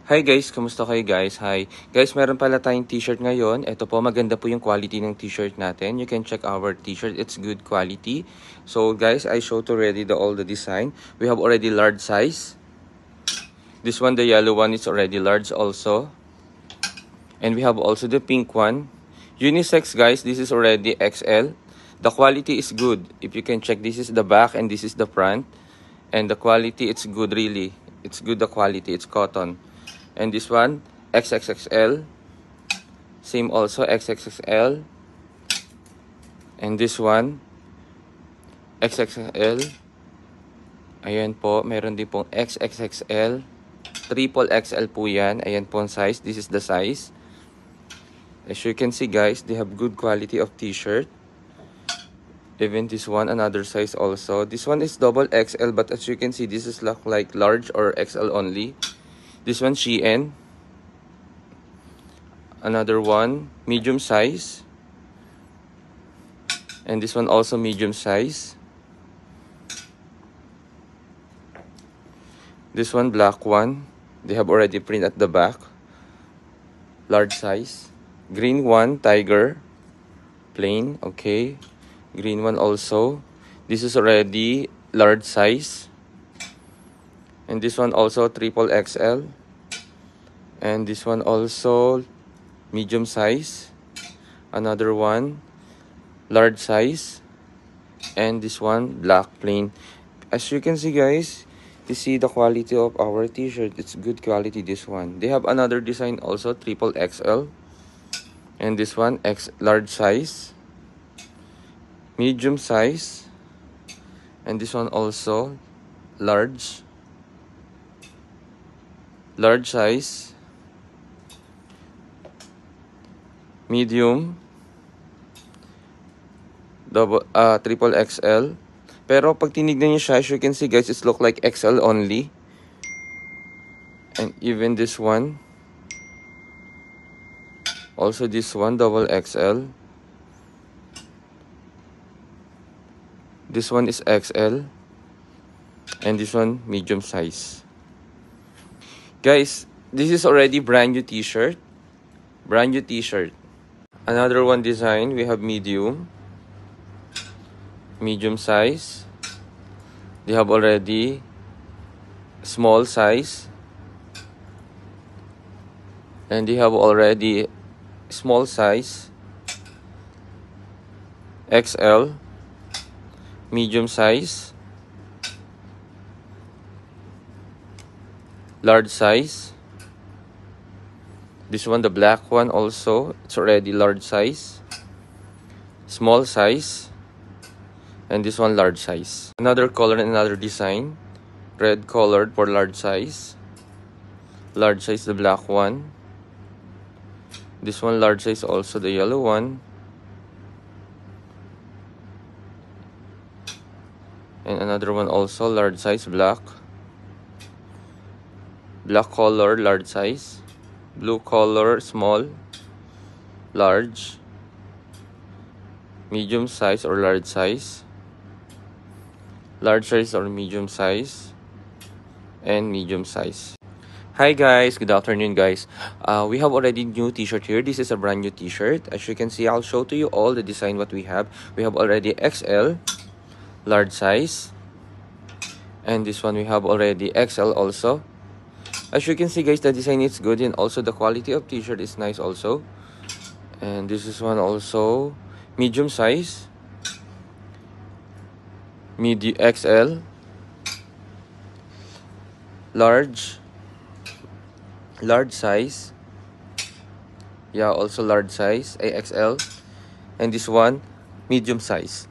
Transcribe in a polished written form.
Hi guys, kamusta kayo guys? Hi. Guys, meron pala tayong t-shirt ngayon. Ito po, maganda po yung quality ng t-shirt natin. You can check our t-shirt. It's good quality. So guys, I showed already all the design. We have already large size. This one, the yellow one, is already large also. And we have also the pink one. Unisex guys, this is already XL. The quality is good. If you can check, this is the back and this is the front. And the quality, it's good really. It's good the quality. It's cotton. And this one, XXXL. Same also, XXXL. And this one, XXXL. Ayan po, meron din pong XXXL. Triple XL po yan. Ayan po ang size. This is the size. As you can see guys, they have good quality of t-shirt. Even this one, another size also. This one is double XL, but as you can see, this is like large or XL only. This one, Shein. Another one, medium size. And this one also medium size. This one, black one. They have already print at the back. Large size. Green one, tiger. Plain, okay. Green one also. This is already large size. And this one also triple XL. And this one also medium size. Another one large size. And this one black plain. As you can see guys, you see the quality of our t-shirt. It's good quality, this one. They have another design also, triple XL. And this one large size. Medium size. And this one also large. Large size, medium, triple XL. Pero pag tinignan niyo siya, as you can see guys, it's look like XL only. And even this one, also this one, double XL. This one is XL. And this one, medium size. Guys, this is already brand new t-shirt. Brand new t-shirt. Another one design, we have medium. Medium size. They have already small size. And they have already small size. XL. Medium size. Large size. This one, the black one also, it's already large size. Small size. And this one large size. Another color and another design. Red colored for large size. Large size, the black one. This one large size also, the yellow one. And another one also large size, black. Black color, large size. Blue color, small. Large. Medium size or large size. Large size or medium size. And medium size. Hi guys, good afternoon guys. We have already new t-shirt here. This is a brand new t-shirt. As you can see, I'll show to you all the design what we have. We have already XL, large size. And this one we have already XL also. As you can see guys, the design is good and also the quality of t-shirt is nice also. And this is one also medium size, medium XL, large size, yeah, also large size, AXL. And this one medium size.